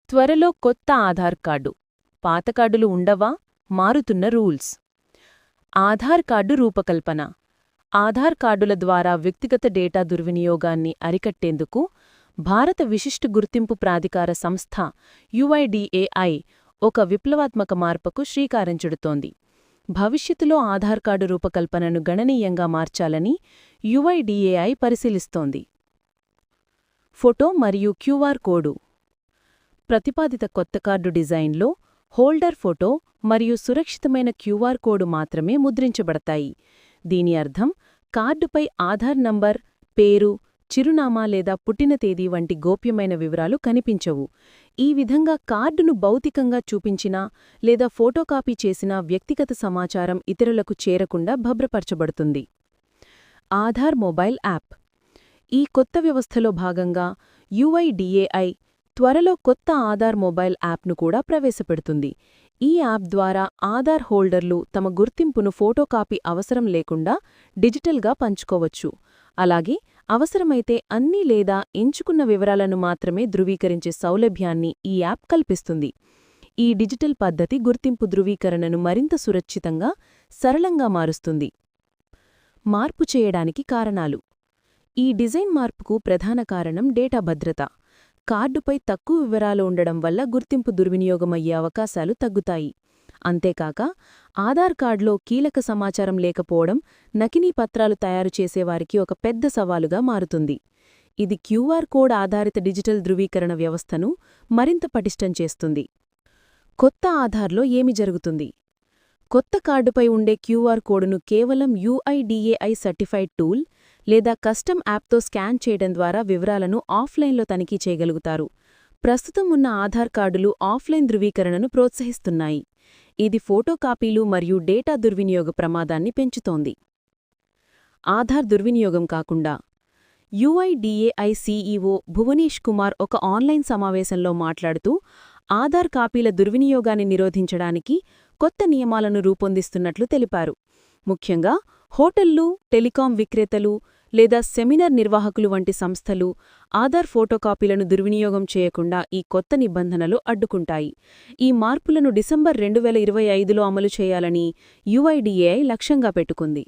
త్వరలో కొత్త ఆధార్ కార్డు. పాత కార్డులు ఉండవా? మారుతున్న రూల్స్. ఆధార్ కార్డు రూపకల్పన. ఆధార్ కార్డుల ద్వారా వ్యక్తిగత డేటా దుర్వినియోగాన్ని అరికట్టేందుకు భారత విశిష్ట గుర్తింపు ప్రాధికార సంస్థ యుఐడిఏఐ ఒక విప్లవాత్మక మార్పుకు శ్రీకారం చుడుతోంది. భవిష్యత్తులో ఆధార్ కార్డు రూపకల్పనను గణనీయంగా మార్చాలని యుఐడిఏఐ పరిశీలిస్తోంది. ఫోటో మరియు క్యూఆర్ కోడు. ప్రతిపాదిత కొత్త కార్డు డిజైన్లో హోల్డర్ ఫోటో మరియు సురక్షితమైన క్యూఆర్ కోడ్ మాత్రమే ముద్రించబడతాయి. దీని అర్థం కార్డుపై ఆధార్ నంబర్, పేరు, చిరునామా లేదా పుట్టిన తేదీ వంటి గోప్యమైన వివరాలు కనిపించవు. ఈ విధంగా కార్డును భౌతికంగా చూపించినా లేదా ఫోటోకాపీ చేసినా వ్యక్తిగత సమాచారం ఇతరులకు చేరకుండా భద్రపరచబడుతుంది. Aadhaar mobile app. ఈ కొత్త వ్యవస్థలో భాగంగా యుఐడిఏఐ త్వరలో కొత్త ఆధార్ మొబైల్ యాప్ను కూడా ప్రవేశపెడుతుంది. ఈ యాప్ ద్వారా ఆధార్ హోల్డర్లు తమ గుర్తింపును ఫోటోకాపీ అవసరం లేకుండా డిజిటల్గా పంచుకోవచ్చు. అలాగే అవసరమైతే అన్ని లేదా ఎంచుకున్న వివరాలను మాత్రమే ధృవీకరించే సౌలభ్యాన్ని ఈ యాప్ కల్పిస్తుంది. ఈ డిజిటల్ పద్ధతి గుర్తింపు ధృవీకరణను మరింత సురక్షితంగా, సరళంగా మారుస్తుంది. మార్పు చేయడానికి కారణాలు. ఈ డిజైన్ మార్పుకు ప్రధాన కారణం డేటా భద్రత. కార్డుపై తక్కువ వివరాలు ఉండడం వల్ల గుర్తింపు దుర్వినియోగమయ్యే అవకాశాలు తగ్గుతాయి. అంతేకాక ఆధార్ కార్డులో కీలక సమాచారం లేకపోవడం నకిలీ పత్రాలు తయారు చేసేవారికి ఒక పెద్ద సవాలుగా మారుతుంది. ఇది క్యూఆర్ కోడ్ ఆధారిత డిజిటల్ ధృవీకరణ వ్యవస్థను మరింత పటిష్టం చేస్తుంది. కొత్త ఆధార్లో ఏమి జరుగుతుంది? కొత్త కార్డుపై ఉండే క్యూఆర్ కోడ్ను కేవలం యుఐడిఏఐ సర్టిఫైడ్ టూల్ లేదా కస్టమ్ యాప్తో స్కాన్ చేయడం ద్వారా వివరాలను ఆఫ్లైన్లో తనిఖీ చేయగలుగుతారు. ప్రస్తుతం ఉన్న ఆధార్ కార్డులు ఆఫ్లైన్ ధృవీకరణను ప్రోత్సహిస్తున్నాయి. ఇది ఫోటోకాపీలు మరియు డేటా దుర్వినియోగ ప్రమాదాన్ని పెంచుతోంది. ఆధార్ దుర్వినియోగం కాకుండా. యుఐడిఏఐ సీఈఓ భువనేష్ కుమార్ ఒక ఆన్లైన్ సమావేశంలో మాట్లాడుతూ ఆధార్ కాపీల దుర్వినియోగాన్ని నిరోధించడానికి కొత్త నియమాలను రూపొందిస్తున్నట్లు తెలిపారు. ముఖ్యంగా హోటళ్లు, టెలికాం విక్రేతలు లేదా సెమినార్ నిర్వాహకులు వంటి సంస్థలు ఆధార్ ఫోటోకాపీలను దుర్వినియోగం చేయకుండా ఈ కొత్త నిబంధనలు అడ్డుకుంటాయి. ఈ మార్పులను డిసెంబర్ 2025లో అమలు చేయాలని యుఐడిఏఐ లక్ష్యంగా పెట్టుకుంది.